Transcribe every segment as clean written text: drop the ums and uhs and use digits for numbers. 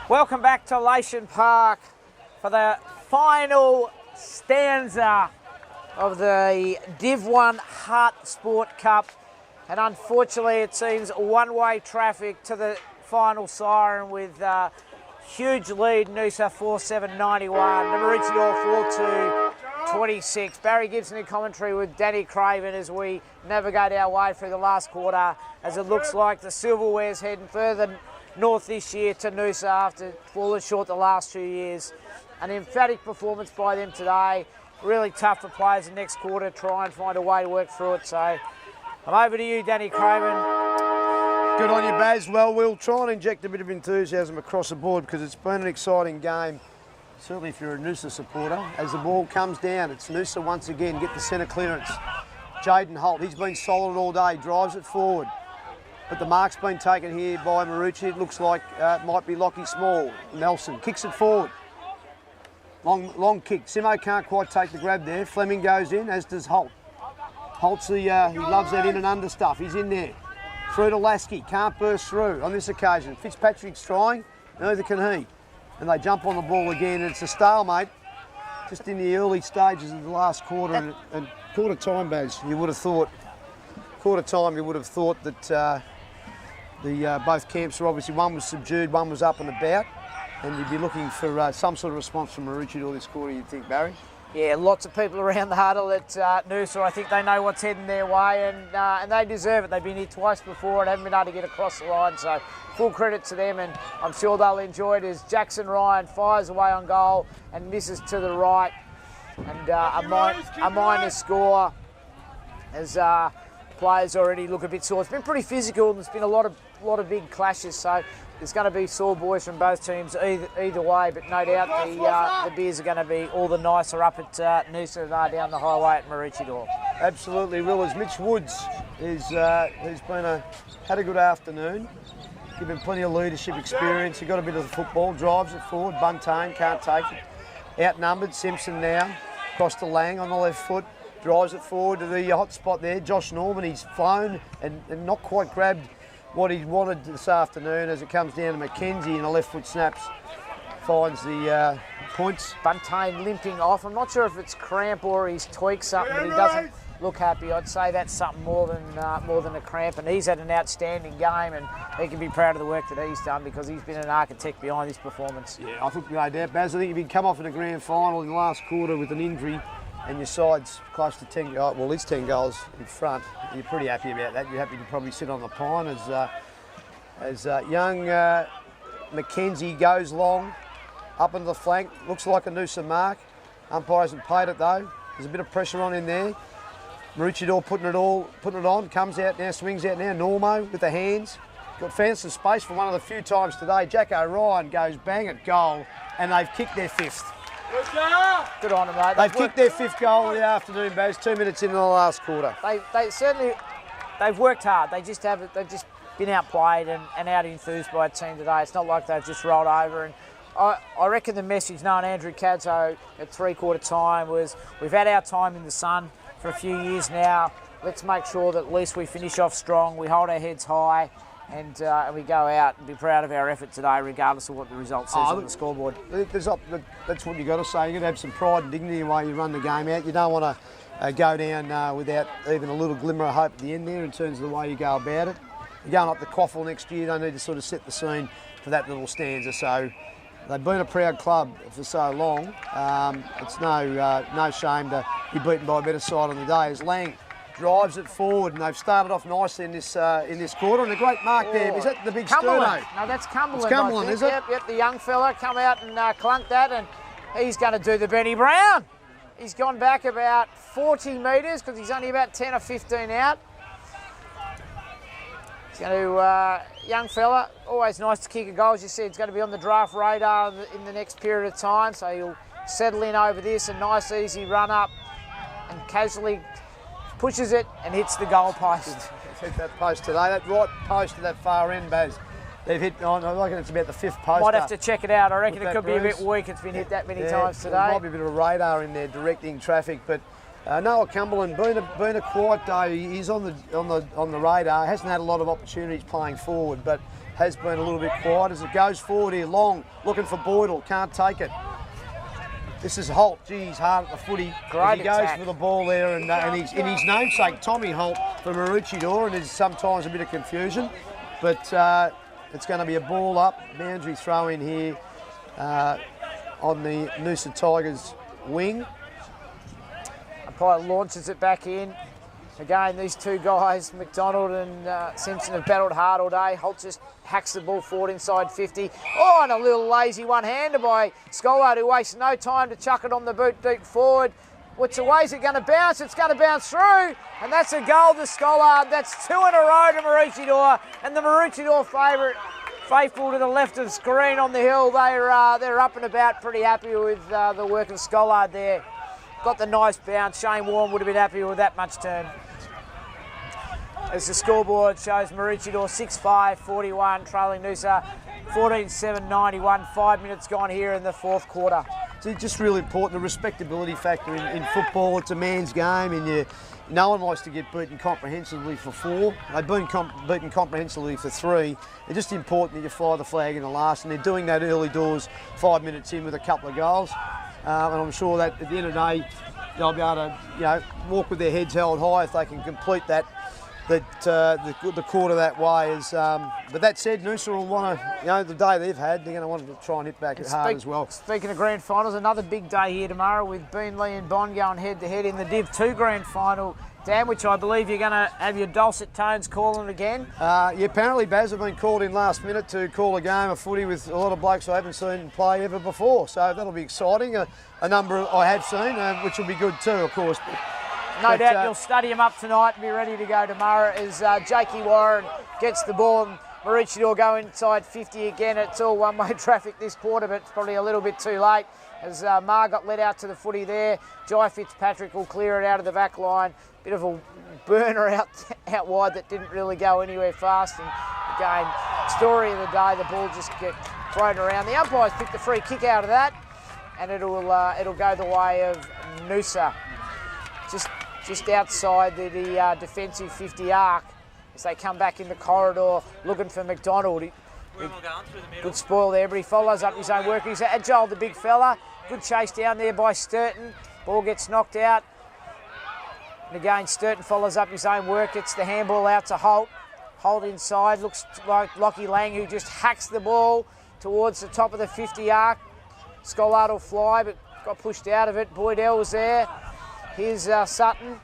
Welcome back to Leyshon Park for the final stanza of the Div 1 Hart Sport Cup. And unfortunately, it seems one-way traffic to the final siren with huge lead, Noosa 4-7-91, Maroochydore 4-2-26. Barry Gibson in commentary with Danny Craven as we navigate our way through the last quarter, as it looks like the Silverware's heading further north this year to Noosa after falling short the last 2 years. An emphatic performance by them today. Really tough for players in the next quarter to try and find a way to work through it. So I'm over to you, Danny Craven. Good on you, Baz. Well, we'll try and inject a bit of enthusiasm across the board because it's been an exciting game, certainly if you're a Noosa supporter. As the ball comes down, it's Noosa once again, get the centre clearance. Jaden Holt, he's been solid all day, drives it forward. But the mark's been taken here by Maroochydore. It looks like it might be Lockie Small. Nelson kicks it forward. Long kick. Simo can't quite take the grab there. Fleming goes in, as does Holt. Holt's he loves that in and under stuff. He's in there. Through to Lasky. Can't burst through on this occasion. Fitzpatrick's trying. Neither can he. And they jump on the ball again. And it's a stalemate just in the early stages of the last quarter. And quarter time, Baz, you would have thought, that both camps were obviously, one was subdued, one was up and about, and you'd be looking for some sort of response from Maroochydore this quarter, you'd think, Barry? Yeah, lots of people around the huddle at Noosa. I think they know what's heading their way, and they deserve it. They've been here twice before and haven't been able to get across the line, so full credit to them, and I'm sure they'll enjoy it as Jackson Ryan fires away on goal and misses to the right, and a minor score as players already look a bit sore. It's been pretty physical, and there's been a lot of big clashes, so there's going to be sore boys from both teams either way, but no doubt the beers are going to be all the nicer up at Noosa than they are down the highway at Maroochydore. Absolutely will. As Mitch Woods who's had a good afternoon, given plenty of leadership experience. He got a bit of the football, drives it forward. Buntain can't take it. Outnumbered. Simpson now across to Lang on the left foot. Drives it forward to the hot spot there. Josh Norman, he's flown and not quite grabbed what he wanted this afternoon as it comes down to McKenzie and the left foot snaps. Finds the points. Buntain limping off. I'm not sure if it's cramp or he's tweaked something, but he doesn't look happy. I'd say that's something more than a cramp, and he's had an outstanding game, and he can be proud of the work that he's done because he's been an architect behind this performance. Yeah, I think no doubt, Baz. I think if you come off in a grand final in the last quarter with an injury, and your side's close to 10, well, it's 10 goals in front, you're pretty happy about that. You're happy to probably sit on the pine as young McKenzie goes long, up into the flank. Looks like a Noosa mark. Umpire hasn't paid it though. There's a bit of pressure on in there. Maroochydore putting it on, comes out now, swings out now. Normo with the hands. Found some space for one of the few times today. Jack O'Ryan goes bang at goal, and they've kicked their fifth. Good on them, mate. They've kicked their fifth goal of the afternoon, Baz. 2 minutes into the last quarter. They've worked hard. They've just been outplayed and out enthused by a team today. It's not like they've just rolled over. And I reckon the message, knowing Andrew Cadzo at three-quarter time, was we've had our time in the sun for a few years now. Let's make sure that at least we finish off strong, we hold our heads high, and we go out and be proud of our effort today, regardless of what the result says on the scoreboard. That's what you've got to say. You've got to have some pride and dignity in the way you run the game out. You don't want to go down without even a little glimmer of hope at the end there in terms of the way you go about it. You're going up the Quaffle next year, they need to sort of set the scene for that little stanza. So they've been a proud club for so long. It's no shame to be beaten by a better side on the day as Lang drives it forward, and they've started off nicely in this quarter. And a great mark there. Is that the big Cumberland? No, that's Cumberland. It's Cumberland, is it? Yep, the young fella come out and clunked that, and he's going to do the Benny Brown. He's gone back about 40 metres because he's only about 10 or 15 out. He's going to, young fella, always nice to kick a goal. As you said, he's going to be on the draft radar in the next period of time, so he'll settle in over this. A nice, easy run up and casually pushes it and hits the goal post. Hit that post today, that right post to that far end, Baz. They've hit, I reckon it's about the 5th poster. Might have to check it out. I reckon with it could that be a bit Bruce. weak. It's been hit that many Yeah, times today. There might be a bit of a radar in there directing traffic, but Noah Cumberland, been a quiet day. He's on the radar. Hasn't had a lot of opportunities playing forward, but has been a little bit quiet as it goes forward here. Long, looking for Boydell, can't take it. This is Holt. Gee, he's hard at the footy. Great He goes attack. for the ball there, and he's in his namesake, Tommy Holt for Maroochydore, and there's sometimes a bit of confusion, but it's going to be a ball up, boundary throw in here on the Noosa Tigers wing. Umpire launches it back in. Again, these two guys, McDonald and Simpson, have battled hard all day. Holt just hacks the ball forward inside 50. Oh, and a little lazy one-hander by Schollard, who wastes no time to chuck it on the boot deep forward. Which way is it going to bounce? It's going to bounce through, and that's a goal to Schollard. That's 2 in a row to Maroochydore, and the Maroochydore favourite, faithful to the left of the screen on the hill, they're up and about, pretty happy with the work of Schollard there. Got the nice bounce. Shane Warren would have been happy with that much turn. As the scoreboard shows, Maroochydore 6-5-41, trailing Noosa 14-7-91. 5 minutes gone here in the 4th quarter. It's just really important, the respectability factor in football. It's a man's game, and no one likes to get beaten comprehensively for 4. They've been beaten comprehensively for 3. It's just important that you fly the flag in the last, and they're doing that early doors, 5 minutes in with a couple of goals. And I'm sure that at the end of the day, they'll be able to, walk with their heads held high if they can complete the quarter that way. But that said, Noosa will want to, the day they've had, they're going to want to try and hit back hard as well. Speaking of grand finals, another big day here tomorrow with Beanley and Bond going head-to-head in the Div 2 grand final. Dan, which I believe you're going to have your dulcet tones calling again. Apparently Baz have been called in last minute to call a game of footy with a lot of blokes I haven't seen play ever before. So that'll be exciting. A number I have seen, which will be good too, of course. No doubt you'll study him up tonight and be ready to go tomorrow as Jakey Warren gets the ball and Maroochydore go inside 50 again. It's all one-way traffic this quarter, but it's probably a little bit too late as Mar got let out to the footy there. Jai Fitzpatrick will clear it out of the back line. Bit of a burner out wide that didn't really go anywhere fast. And again, story of the day, the ball just get thrown around. The umpires picked the free kick out of that, and it'll go the way of Noosa. Just outside the defensive 50 arc as they come back in the corridor looking for McDonald. Good spoil there, but he follows up his own work. He's agile, the big fella. Good chase down there by Sturton. Ball gets knocked out. And again, Sturton follows up his own work. It's the handball out to Holt. Holt inside. Looks like Lockie Lang, who just hacks the ball towards the top of the 50 arc. Schollard will fly, but got pushed out of it. Boydell was there. Here's Sutton.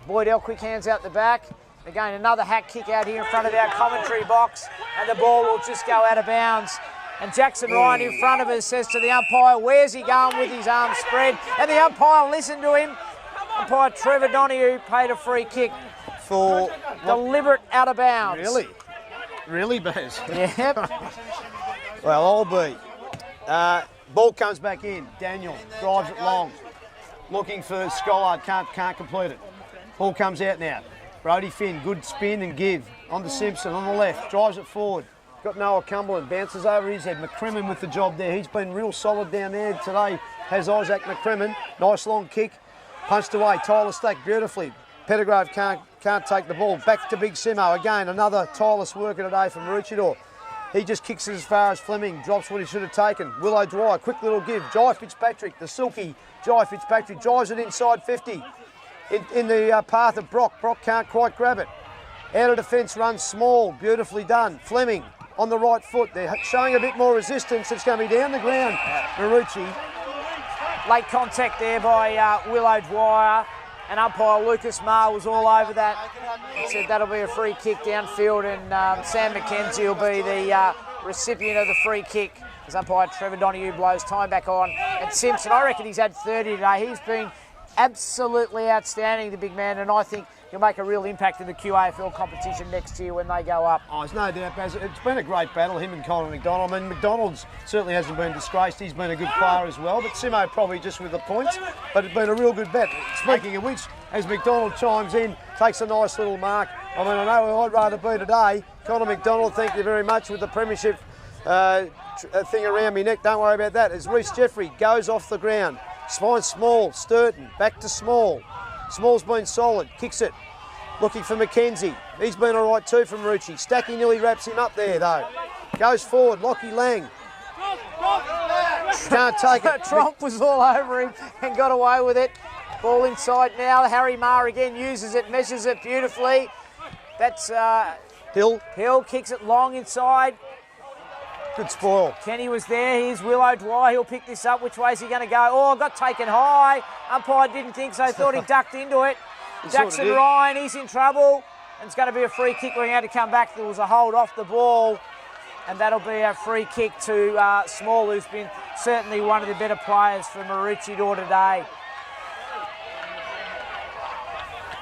Boydell quick hands out the back. Again, another hack kick out here in front of our commentary box, and the ball will just go out of bounds. And Jackson Ryan in front of us says to the umpire, where's he going with his arms spread? And the umpire listened to him. Umpire Trevor Donoghue paid a free kick for deliberate out of bounds. Really? Really, Baz? Yep. Well, I'll be. Ball comes back in. Daniel drives it long. Looking for Schollard, can't complete it. Ball comes out now. Brody Finn, good spin and give. On to Simpson on the left, drives it forward. Got Noah Cumberland, bounces over his head. McCrimmon with the job there. He's been real solid down there today. Has Isaac McCrimmon. Nice long kick. Punched away. Tyler Stack beautifully. Pettigrove can't take the ball. Back to Big Simo. Again, another tireless worker today from Maroochydore. He just kicks it as far as Fleming. Drops what he should have taken. Willow Dwyer, quick little give. Jai Fitzpatrick, the silky Jai Fitzpatrick, drives it inside 50. In the path of Brock. Brock can't quite grab it. Out of defence, runs small. Beautifully done. Fleming on the right foot. They're showing a bit more resistance. It's going to be down the ground. Maroochi. Late contact there by Willow Dwyer, and umpire Lucas Marr was all over that. He said that'll be a free kick downfield, and Sam McKenzie will be the recipient of the free kick as umpire Trevor Donoghue blows time back on. And Simpson, I reckon he's had 30 today. He's been absolutely outstanding, the big man, and I think he'll make a real impact in the QAFL competition next year when they go up. Oh, there's no doubt, Baz. It's been a great battle, him and Colin McDonald. I mean, McDonald's certainly hasn't been disgraced. He's been a good player as well, but Simo probably just with the points. But it's been a real good bet. Speaking of which, as McDonald chimes in, takes a nice little mark, I mean, I know where I'd rather be today. Connor McDonald, thank you very much with the premiership thing around me neck. Don't worry about that. As Reece Jeffrey goes off the ground. Spine Small, Sturton, back to Small. Small's been solid, kicks it. Looking for McKenzie. He's been all right too from Maroochydore. Stacky nearly wraps him up there though. Goes forward, Lockie Lang. Can't take it. Tromp was all over him and got away with it. Ball inside now. Harry Marr again uses it, measures it beautifully. That's Hill. Hill kicks it long inside. Good spoil. Kenny was there. Here's Willow Dwyer. He'll pick this up. Which way is he going to go? Oh, got taken high. Umpire didn't think so. Thought he ducked into it. Jackson Ryan, he's in trouble. And it's going to be a free kick. We're going to come back. There was a hold off the ball. And that'll be a free kick to Small, who's been certainly one of the better players for Maroochydore today.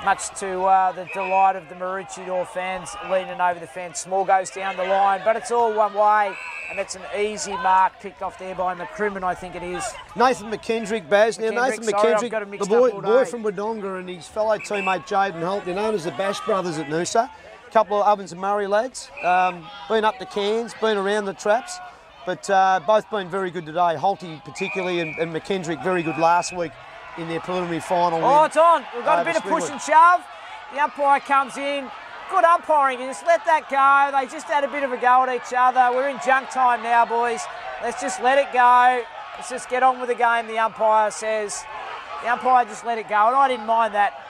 Much to the delight of the Maroochydore fans leaning over the fence. Small goes down the line, but it's all one way, and it's an easy mark picked off there by McCrimmon, I think it is. Nathan McKendrick, Baz. Now, Nathan McKendrick, the boy from Wodonga, and his fellow teammate Jaden Holt, they're known as the Bash Brothers at Noosa. A couple of Ovens and Murray lads. Been up to Cairns, been around the traps, but both been very good today. Holty particularly, and McKendrick very good last week in their preliminary final. Oh, it's on. We've got a bit of push and shove. The umpire comes in. Good umpiring. You just let that go. They just had a bit of a go at each other. We're in junk time now, boys. Let's just let it go. Let's just get on with the game, the umpire says. The umpire just let it go, and I didn't mind that.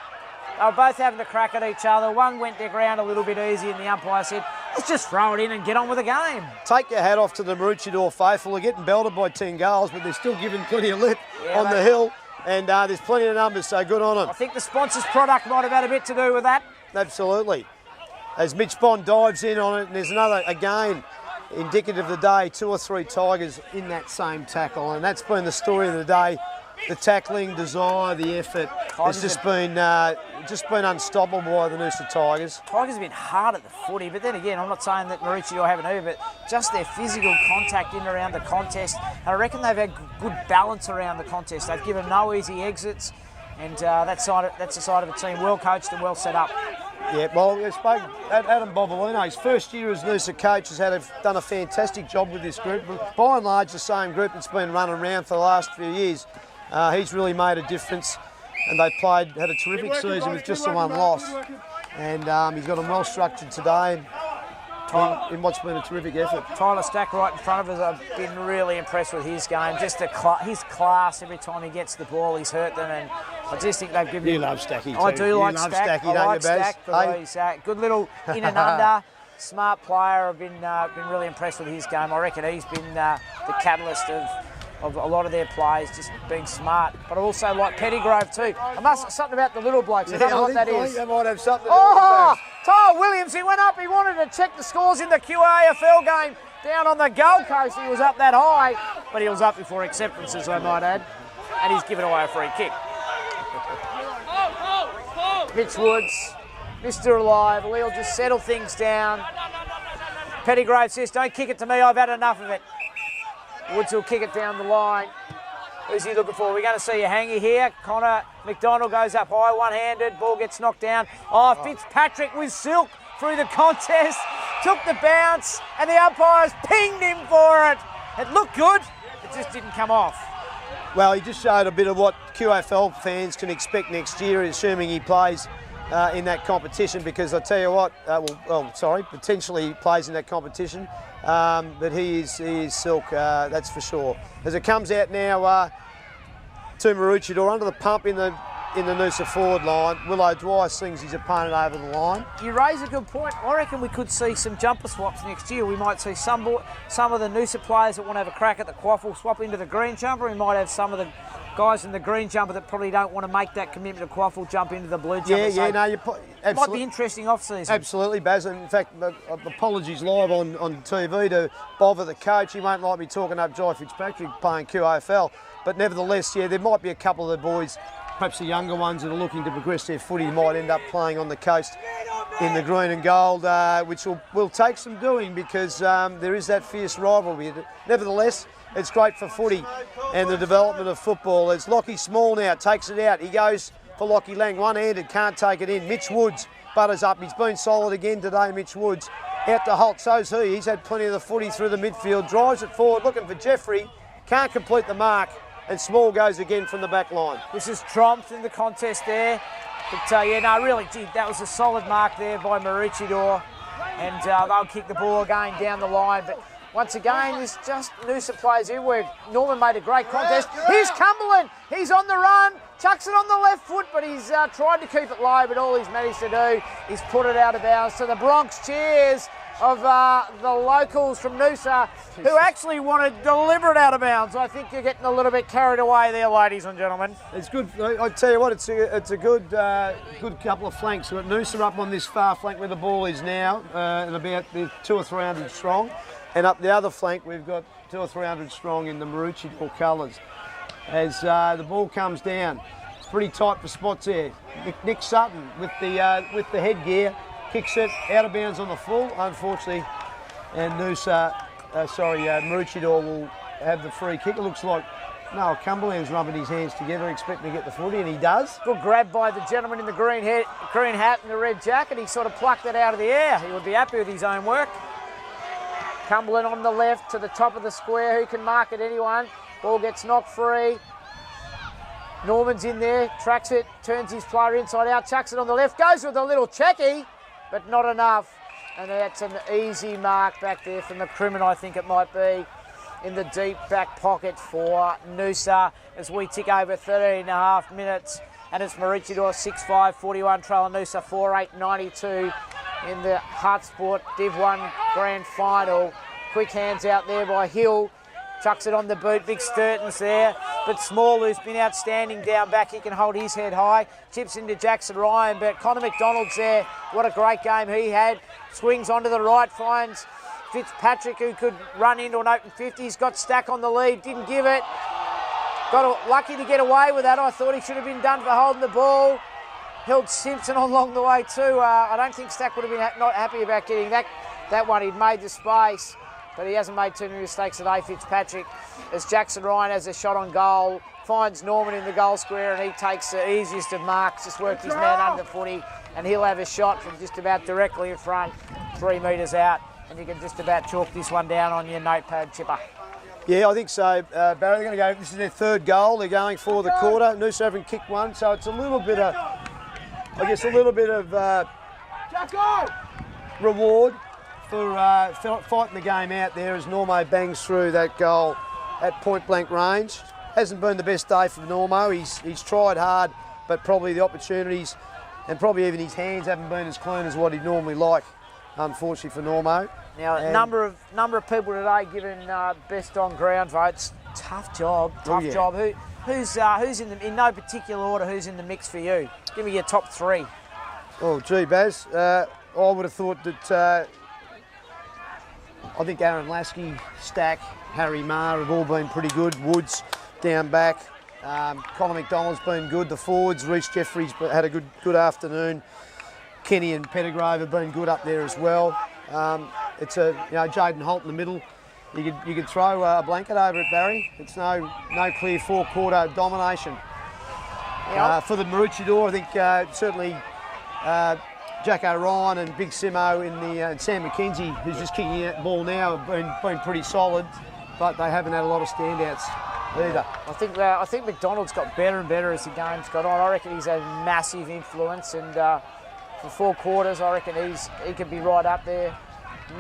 They were both having a crack at each other. One went to ground a little bit easy, and the umpire said, let's just throw it in and get on with the game. Take your hat off to the Maroochydore faithful. They're getting belted by 10 goals, but they're still giving plenty of lip on the hill. And there's plenty of numbers, so good on them. I think the sponsor's product might have had a bit to do with that. Absolutely. As Mitch Bond dives in on it, and there's another, again, indicative of the day, 2 or 3 Tigers in that same tackle. And that's been the story of the day. The tackling, desire, the effort has just been unstoppable by the Noosa Tigers. Tigers have been hard at the footy, but then again, I'm not saying that Maroochydore haven't either, but just their physical contact in and around the contest. And I reckon they've had good balance around the contest. They've given no easy exits, and that's the side of a team well coached and well set up. Yeah, well, we spoke Adam Bobolino. His first year as Noosa coach has done a fantastic job with this group. By and large, the same group that's been running around for the last few years. He's really made a difference, and they had a terrific season with just the one loss. And he's got them well structured today in what's been a terrific effort. Tyler Stack right in front of us, I've been really impressed with his game. Just his class every time he gets the ball, he's hurt them, and I just think they've given him... You love Stacky too. I do like Stack. I like Stack for he's good little in and under, smart player. I've been really impressed with his game. I reckon he's been the catalyst of a lot of their plays, just being smart. But I also like Pettygrove too. Something about the little blokes. I don't know what that is. I think they might have something. Oh, Tyler Williams, he went up. He wanted to check the scores in the QAFL game down on the Gold Coast. He was up that high, but he was up before acceptances, I might add. And he's given away a free kick. Mitch Woods, Mr. Alive. We'll just settle things down. Pettygrove says, don't kick it to me. I've had enough of it. Woods will kick it down the line. Who's he looking for? We're going to see a hanger here. Connor McDonald goes up high, one-handed. Ball gets knocked down. Oh, Fitzpatrick with silk through the contest. Took the bounce, and the umpires pinged him for it. It looked good. It just didn't come off. Well, he just showed a bit of what QFL fans can expect next year, assuming he plays in that competition, because I tell you what, potentially he plays in that competition, but he is silk, that's for sure. As it comes out now to Maroochydore under the pump in the Noosa forward line, Willow Dwyer slings his opponent over the line. You raise a good point. I reckon we could see some jumper swaps next year. We might see some of the Noosa players that want to have a crack at the quaffle swap into the green jumper. We might have some of the guys in the green jumper that probably don't want to make that commitment to quaffle jump into the blue jumper. It might be interesting off-season. Absolutely, Baz. In fact, apologies live on TV to bother the coach. He won't like me talking up Jai Fitzpatrick playing QAFL. But nevertheless, there might be a couple of the boys, perhaps the younger ones that are looking to progress their footy, might end up playing on the coast in the green and gold, which will take some doing, because there is that fierce rivalry. Nevertheless, it's great for footy and the development of football. As Lockie Small now takes it out. He goes for Lockie Lang, one-handed, can't take it in. Mitch Woods butters up. He's been solid again today, Mitch Woods. Out to Holt, so's he. He's had plenty of the footy through the midfield. Drives it forward, looking for Jeffrey. Can't complete the mark. And Small goes again from the back line. This is Trompt in the contest there. But yeah, no, really, gee, that was a solid mark there by Maroochydore. And they'll kick the ball again down the line. But once again, it's just Noosa plays in where Norman made a great contest. Here's Cumberland. He's on the run. Chucks it on the left foot, but he's tried to keep it low, but all he's managed to do is put it out of bounds. So the Bronx cheers of the locals from Noosa, who actually want to deliver it out of bounds. I think you're getting a little bit carried away there, ladies and gentlemen. It's good. I tell you what, it's a good good couple of flanks. We've got Noosa up on this far flank where the ball is now, and about 200 or 300 strong. And up the other flank, we've got 200 or 300 strong in the Maroochydore colours. As the ball comes down, it's pretty tight for spots there. Nick Sutton with the headgear kicks it out of bounds on the full, unfortunately, and Maroochydore will have the free kick. It looks like Noah Cumberland's rubbing his hands together, expecting to get the footy, and he does. Good grab by the gentleman in the green hat and the red jacket. He sort of plucked it out of the air. He would be happy with his own work. Cumberland on the left to the top of the square. Who can mark it? Anyone. Ball gets knocked free. Norman's in there, tracks it, turns his player inside out, chucks it on the left, goes with a little checky, but not enough. And that's an easy mark back there from the criminal, I think it might be, in the deep back pocket for Noosa as we tick over 13 and a half minutes. And it's Maroochydore 6-5, 41, trailing Noosa 4-8, 92 in the Hartsport Div 1 Grand Final. Quick hands out there by Hill. Chucks it on the boot, big Sturton's there, but Small, who's been outstanding down back, he can hold his head high. Chips into Jackson Ryan, but Connor McDonald's there. What a great game he had. Swings onto the right, finds Fitzpatrick, who could run into an open 50. He's got Stack on the lead, didn't give it. Got lucky to get away with that. I thought he should have been done for holding the ball. Held Simpson on along the way too. I don't think Stack would have been not happy about getting that one. He'd made the space, but he hasn't made too many mistakes today, Fitzpatrick, as Jackson Ryan has a shot on goal, finds Norman in the goal square, and he takes the easiest of marks, just worked his man under the footy, and he'll have a shot from just about directly in front, 3 metres out, and you can just about chalk this one down on your notepad, Chipper. Yeah, I think so. Barry, they're going to go, this is their third goal, they're going for the quarter. Noosa haven't kicked one, so it's a little bit of, I guess, reward for fighting the game out there as Normo bangs through that goal at point blank range. Hasn't been the best day for Normo. He's tried hard, but probably the opportunities and probably even his hands haven't been as clean as what he'd normally like, unfortunately for Normo. Now, a number of people today giving best on ground votes. Tough job. Job. Who's in no particular order? Who's in the mix for you? Give me your top 3. Oh, gee, Baz, I would have thought that. I think Aaron Lasky, Stack, Harry Marr have all been pretty good. Woods down back. Connor McDonald's been good. The forwards, Reece Jeffries had a good afternoon. Kenny and Pettigrove have been good up there as well. It's Jaden Holt in the middle. You could throw a blanket over it, Barry. It's no clear 4-quarter domination. For the Maroochydore, I think certainly Jack O'Ryan and Big Simo and Sam McKenzie, who's just kicking that ball now, have been pretty solid, but they haven't had a lot of standouts either. I think McDonald's got better and better as the game's gone on. I reckon he's had massive influence, and for 4 quarters, I reckon he could be right up there.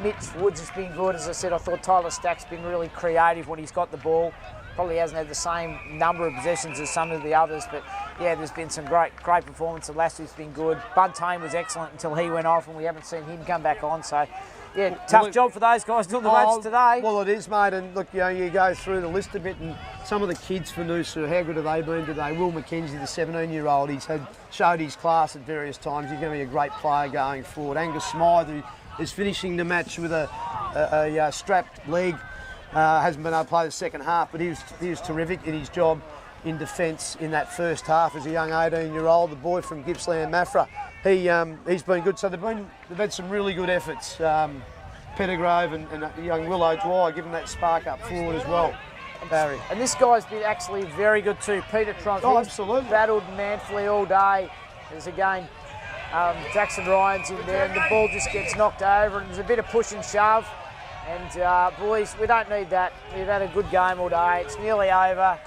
Mitch Woods has been good, as I said. I thought Tyler Stack's been really creative when he's got the ball. Probably hasn't had the same number of possessions as some of the others, but yeah, there's been some great performance. Lasky's been good. Buntain was excellent until he went off, and we haven't seen him come back on. So yeah, tough job for those guys doing the votes today. Well, it is, mate. And look, you go through the list a bit, and some of the kids for Noosa, how good have they been today? Will McKenzie, the 17-year-old, showed his class at various times. He's going to be a great player going forward. Angus Smythe, who is finishing the match with a strapped leg. Hasn't been able to play the second half, but he was terrific in his job in defence in that first half as a young 18-year-old, the boy from Gippsland Maffra. He's been good. So they've had some really good efforts. Pettigrove and young Willow Dwyer giving that spark up forward as well. Barry. And this guy's been actually very good too. Peter Trump. Oh, absolutely. Battled manfully all day. There's again Jackson Ryan's in there, and the ball just gets knocked over, and there's a bit of push and shove. And boys, we don't need that. We've had a good game all day. It's nearly over.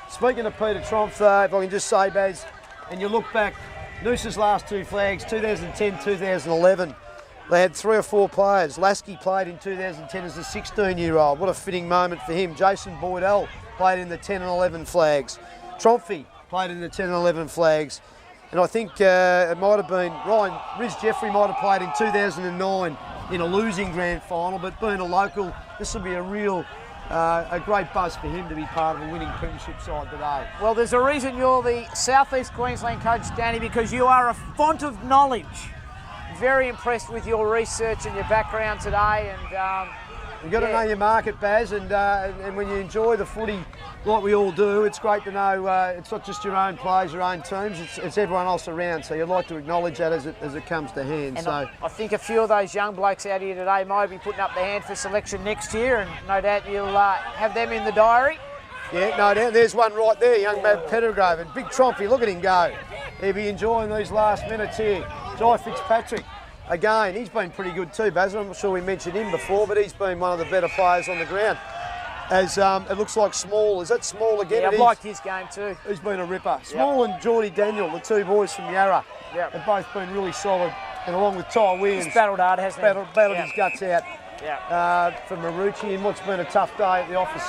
Speaking of Peter Tromp, though, if I can just say, Baz, and you look back, Noosa's last two flags, 2010, 2011, they had 3 or 4 players. Lasky played in 2010 as a 16-year-old. What a fitting moment for him. Jason Boydell played in the 10 and 11 flags. Tromphy played in the 10 and 11 flags. And I think it might have been Riz Jeffrey might have played in 2009 in a losing grand final, but being a local, this will be a great buzz for him to be part of a winning premiership side today. Well, there's a reason you're the South East Queensland coach, Danny, because you are a font of knowledge. Very impressed with your research and your background today, and you've got to know your market, Baz, and when you enjoy the footy like we all do, it's great to know it's not just your own players, your own teams, it's everyone else around, so you'd like to acknowledge that as it comes to hand. And so I think a few of those young blokes out here today might be putting up their hand for selection next year, and no doubt you'll have them in the diary. Yeah, no doubt. There's one right there, young Matt Pettigrove, and big Trompy, look at him go. He'll be enjoying these last minutes here. Jai Fitzpatrick, again, he's been pretty good too, Basil. I'm not sure we mentioned him before, but he's been one of the better players on the ground. As it looks like Small, is that Small again? Yeah, I've liked his game too. He's been a ripper. Small and Geordie Daniel, the 2 boys from Yarra, have both been really solid. And along with Ty Williams, he's battled hard, hasn't he? Battled his guts out for Maroochydore in what's been a tough day at the office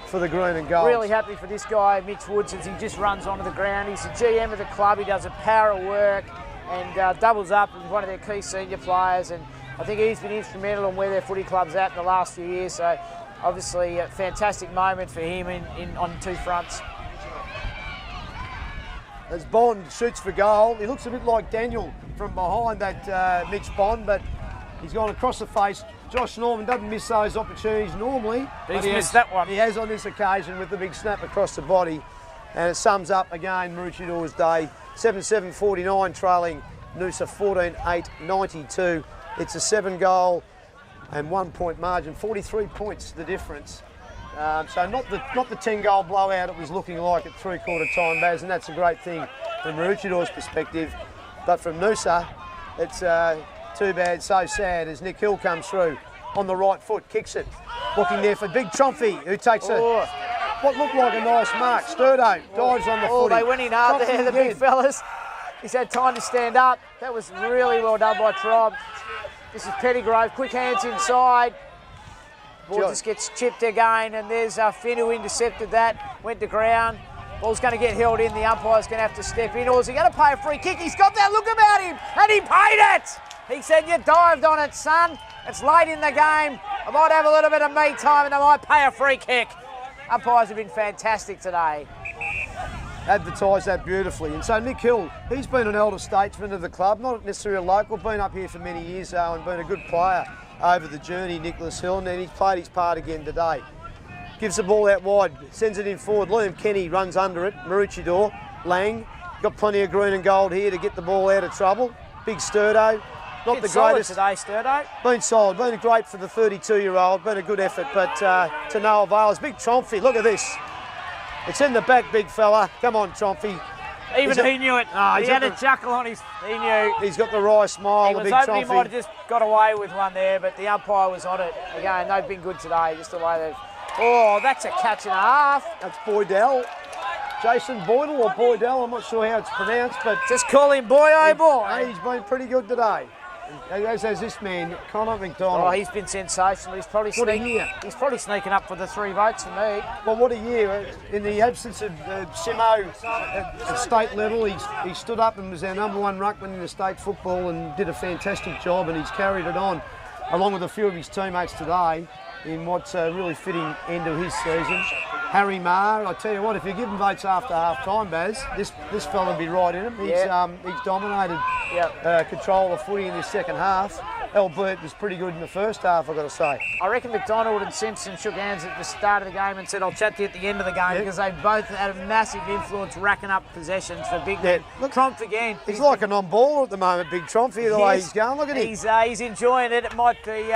for the green and gold. Really happy for this guy, Mitch Woods, as he just runs onto the ground. He's the GM of the club. He does a power of work and doubles up as one of their key senior players. And I think he's been instrumental in where their footy club's at in the last few years. So obviously a fantastic moment for him on 2 fronts. As Bond shoots for goal, he looks a bit like Daniel from behind that Mitch Bond, but he's gone across the face. Josh Norman doesn't miss those opportunities normally. He's missed that one. He has on this occasion with the big snap across the body. And it sums up again Maroochidore's day. 7-7-49 trailing Noosa 14-8-92. It's a 7-goal and 1-point margin. 43 points the difference. So not the 10-goal blowout it was looking like at 3/4 time, Baz, and that's a great thing from Maroochidore's perspective. But from Noosa, it's too bad, so sad as Nick Hill comes through on the right foot, kicks it. Looking there for Big Tromphy, who takes what looked like a nice mark. Sturdo dives on the footy. They went in hard there, the big fellas. He's had time to stand up. That was really well done by Tromp. This is Pettigrove, quick hands inside. Ball just gets chipped again, and there's Finn who intercepted that, went to ground. Ball's going to get held in, the umpire's going to have to step in, or is he going to pay a free kick? He's got that look about him, and he paid it! He said, you dived on it, son. It's late in the game. I might have a little bit of me time, and I might pay a free kick. Umpires have been fantastic today. Advertised that beautifully. And so Nick Hill, he's been an elder statesman of the club, not necessarily a local, been up here for many years though, and been a good player over the journey, Nicholas Hill, and then he's played his part again today. Gives the ball out wide, sends it in forward. Liam Kenny runs under it. Maroochydore, Lang, got plenty of green and gold here to get the ball out of trouble. Big Sturdo, not the greatest today, Sturdo. Been solid, been great for the 32-year-old, been a good effort, but to no avail. It's Big Tromphy, look at this. It's in the back, big fella. Come on, Tromphy. Even he knew it. He had a chuckle on his. He knew. He's got the wry smile, the big Tromphy. He was hoping he might have just got away with one there, but the umpire was on it. Again, they've been good today, just the way they've. Oh, that's a catch and a half. That's Boydell. Jason Boydell or Boydell, I'm not sure how it's pronounced, but just call him boy, oh boy. He's been pretty good today. As has this man, Connor McDonald. Oh, he's been sensational. He's probably sneaking up for the 3 votes for me. Well, what a year. In the absence of Simo at state level, he stood up and was our #1 ruckman in the state football and did a fantastic job, and he's carried it on, along with a few of his teammates today, in what's a really fitting end of his season. Harry Marr, I tell you what, if you give him votes after half-time, Baz, this fella will be right in him. He's dominated control of footy in the second half. Albert was pretty good in the first half, I've got to say. I reckon McDonald and Simpson shook hands at the start of the game and said, I'll chat to you at the end of the game, because they both had a massive influence racking up possessions for Big Look, Tromp again. He's like a non-baller at the moment, Big Tromphy, the way he's going. Look at him. He's enjoying it. It might be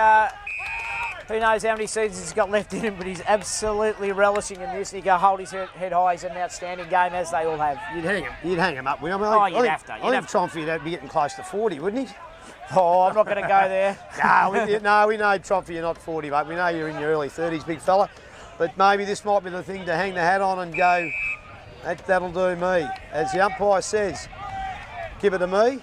Who knows how many seasons he's got left in him, but he's absolutely relishing in this. He can hold his head high. He's an outstanding game, as they all have. You'd hang him up. You'd have to. I think Tromfy would be getting close to 40, wouldn't he? Oh, I'm not going to go there. No, we know, Tromfy, you're not 40, mate. We know you're in your early 30s, big fella. But maybe this might be the thing to hang the hat on and go, that'll do me. As the umpire says, give it to me.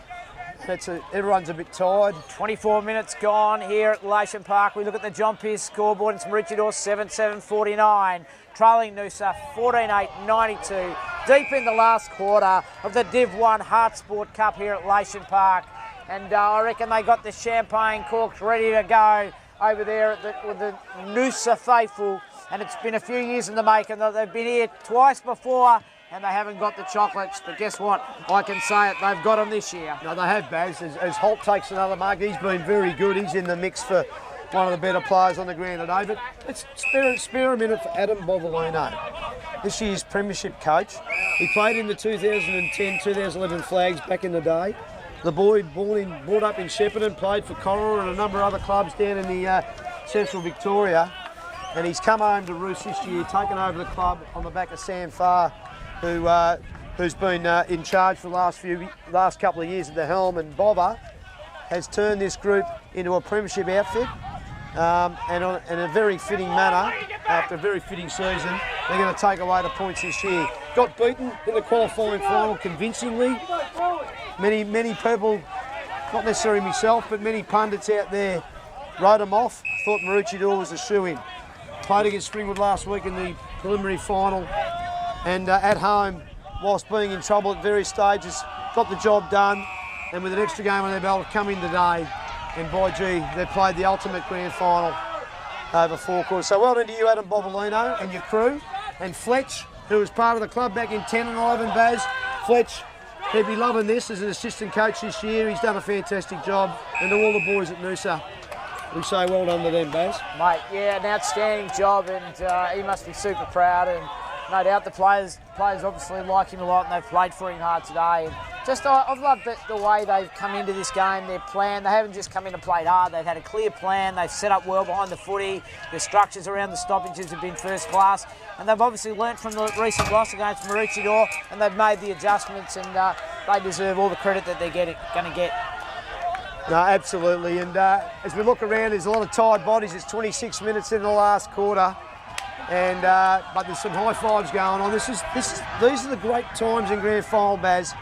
Everyone's a bit tired. 24 minutes gone here at Leyshon Park. We look at the John Pearce scoreboard. It's Maroochydore 7-7-49. Trailing Noosa 14-8-92. Deep in the last quarter of the Div 1 Heart Sport Cup here at Leyshon Park. And I reckon they got the champagne corks ready to go over there with the Noosa faithful. And it's been a few years in the making. They've been here twice before, and they haven't got the chocolates, but guess what? I can say it, they've got them this year. No, they have, Baz. As Holt takes another mark, he's been very good. He's in the mix for one of the better players on the ground today. But let's spare a minute for Adam Bovolino, this year's premiership coach. He played in the 2010-2011 flags back in the day. The boy brought up in Shepparton, played for Corowa and a number of other clubs down in the central Victoria. And he's come home to roost this year, taken over the club on the back of Sam Farr, who's been in charge for the last couple of years at the helm. And Bobber has turned this group into a premiership outfit, and in a very fitting manner. After a very fitting season, they're going to take away the points this year. Got beaten in the qualifying final convincingly. Many people, not necessarily myself, but many pundits out there wrote them off. Thought Maroochydore was a shoo-in. Played against Springwood last week in the preliminary final, and at home, whilst being in trouble at various stages, got the job done, and with an extra game on their belt, come in today, and by gee, they played the ultimate grand final over 4 quarters. So well done to you, Adam Bovolino, and your crew, and Fletch, who was part of the club back in 10 and 11, Baz. Fletch, he'd be loving this as an assistant coach this year. He's done a fantastic job, and to all the boys at Noosa, we say well done to them, Baz. Mate, yeah, an outstanding job, and he must be super proud, and no doubt the players obviously like him a lot, and they've played for him hard today. And just I've loved the way they've come into this game, their plan. They haven't just come in and played hard, they've had a clear plan, they've set up well behind the footy, the structures around the stoppages have been first class, and they've obviously learnt from the recent loss against Maroochydore, and they've made the adjustments, and they deserve all the credit that they're going to get. No, absolutely, and as we look around, there's a lot of tired bodies. It's 26 minutes in the last quarter, and but there's some high fives going on. These are the great times in grand final, Baz,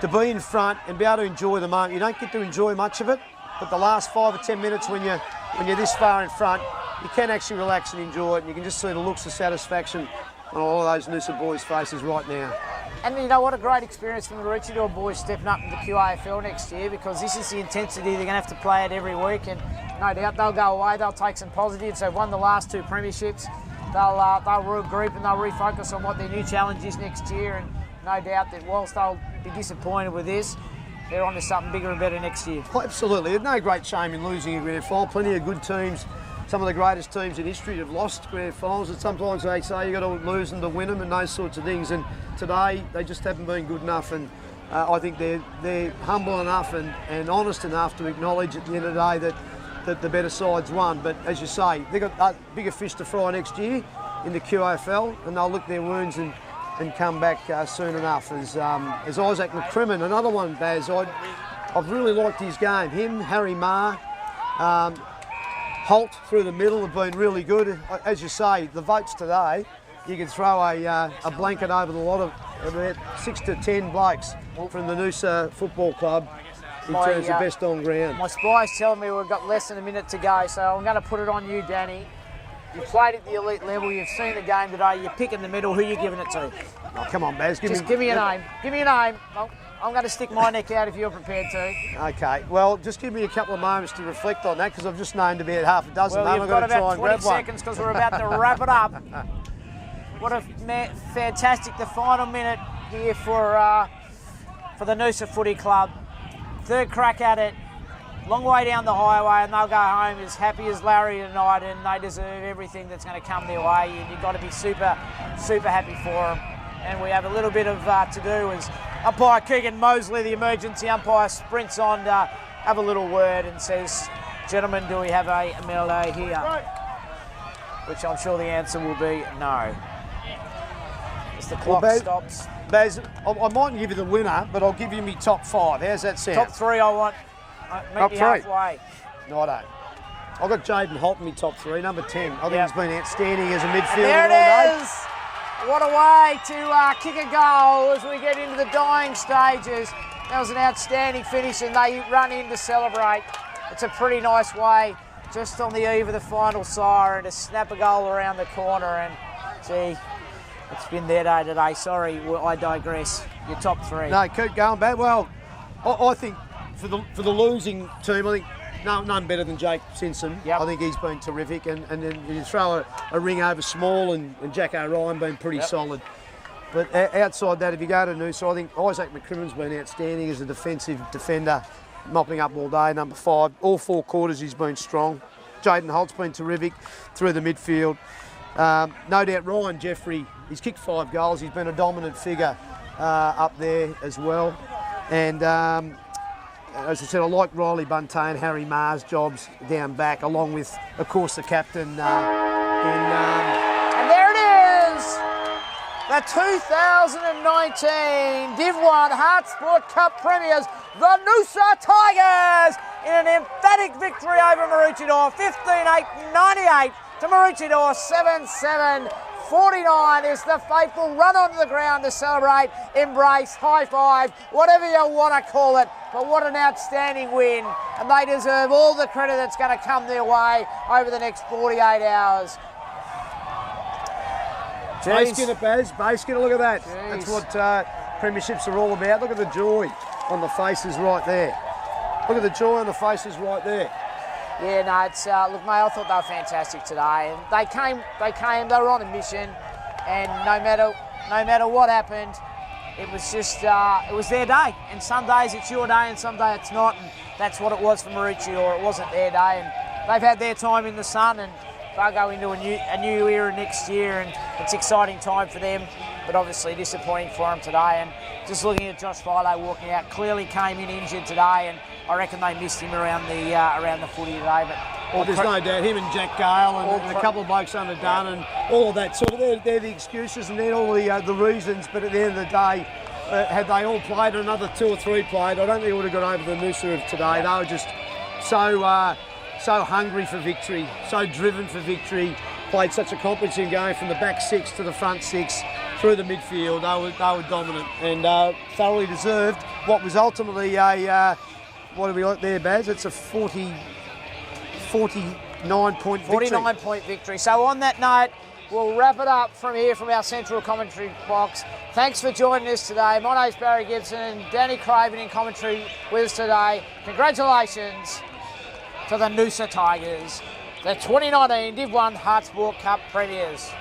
to be in front and be able to enjoy the moment. You don't get to enjoy much of it, but the last 5 or 10 minutes when you're this far in front, you can actually relax and enjoy it, and you can just see the looks of satisfaction on all of those Noosa boys' faces right now. And you know what, a great experience from the Maroochydore boys stepping up in the QAFL next year, because this is the intensity they're going to have to play it every week, and no doubt they'll go away, they'll take some positives. They've won the last 2 premierships. They'll regroup and they'll refocus on what their new challenge is next year, and no doubt that whilst they'll be disappointed with this, they're on to something bigger and better next year. Oh, absolutely, there's no great shame in losing a grand final. Plenty of good teams. Some of the greatest teams in history have lost grand finals, and sometimes they say you've got to lose them to win them and those sorts of things. And today they just haven't been good enough, and I think they're humble enough and honest enough to acknowledge at the end of the day that the better side's won. But as you say, they've got bigger fish to fry next year in the QFL, and they'll lick their wounds and come back soon enough. As Isaac McCrimmon, another one, Baz, I've really liked his game. Him, Harry Marr, Holt through the middle have been really good. As you say, the votes today, you can throw a blanket over the lot of about 6 to 10 blokes from the Noosa Football Club in terms of best on ground. My spy's telling me we've got less than a minute to go, so I'm going to put it on you, Danny. You played at the elite level, you've seen the game today, you're picking the middle, who are you giving it to? Oh, come on, Baz. Give me a name. Give me a name. I'm going to stick my neck out if you're prepared to. Okay, well, just give me a couple of moments to reflect on that, because I've just named about half a dozen. Well, you've got about 20 seconds because we're about to wrap it up. What a fantastic, the final minute here for the Noosa Footy Club. Third crack at it, long way down the highway, and they'll go home as happy as Larry tonight, and they deserve everything that's going to come their way, and you've got to be super, super happy for them. And we have a little bit of to do as umpire Keegan Mosley, the emergency umpire, sprints on to have a little word and says, "Gentlemen, do we have a MLA here?" which I'm sure the answer will be no. As the clock stops. Baz, I mightn't give you the winner, but I'll give you me top 5. How's that sound? Top 3 I want. Meet Top you 3. halfway. Righto. I've got Jaden Holt in me top 3, number 10. I think he's been outstanding as a midfielder. And there it is. What a way to kick a goal as we get into the dying stages. That was an outstanding finish, and they run in to celebrate. It's a pretty nice way, just on the eve of the final siren, to snap a goal around the corner. And gee, it's been their day today. Sorry, I digress. Your top 3. No, keep going, Baz. Well, I think for the losing team, I think none better than Jake Simpson. Yep. I think he's been terrific, and then you throw a ring over Small and Jack O'Ryan been pretty solid. But outside that, if you go to Noosa, I think Isaac McCrimmon's been outstanding as a defensive defender, mopping up all day, number 5. All 4 quarters he's been strong. Jaden Holt's been terrific through the midfield. No doubt Ryan Jeffrey, he's kicked 5 goals. He's been a dominant figure up there as well. And as I said, I like Riley Bunte and Harry Maher's jobs down back, along with, of course, the captain. And there it is! The 2019 Div 1 Heart Sport Cup premiers, the Noosa Tigers, in an emphatic victory over Maroochydore, 15-8-98 to Maroochydore, 7-7-49 is the faithful run onto the ground to celebrate, embrace, high five, whatever you want to call it. But what an outstanding win, and they deserve all the credit that's going to come their way over the next 48 hours. Base skinner, Baz. Base skinner, look at that. Jeez. That's what premierships are all about. Look at the joy on the faces right there. Look at the joy on the faces right there. Yeah, no, it's look, mate, I thought they were fantastic today, and they were on a mission, and no matter what happened, it was just it was their day. And some days it's your day, and some days it's not, and that's what it was for Maroochydore. It wasn't their day, and they've had their time in the sun, and they'll go into a new era next year, and it's an exciting time for them, but obviously disappointing for them today. And just looking at Josh Philo walking out, clearly came in injured today, and I reckon they missed him around the footy today. But there's no doubt, him and Jack Gale and a couple of blokes underdone and all of that sort of, they're the excuses and they're all the reasons, but at the end of the day, had they all played, another 2 or 3 played, I don't think it would have got over the Noosa of today. They were just so hungry for victory, so driven for victory, played such a competent game from the back 6 to the front 6 through the midfield. They were dominant and thoroughly deserved what was ultimately a, what do we like there, Baz? It's a 49-point victory. 49-point victory. So on that note, we'll wrap it up from here from our central commentary box. Thanks for joining us today. My name's Barry Gibson and Danny Craven in commentary with us today. Congratulations to the Noosa Tigers, the 2019 Div 1 Heart Sport Cup premiers.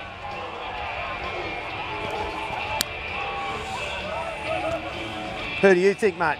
Who do you think, mate?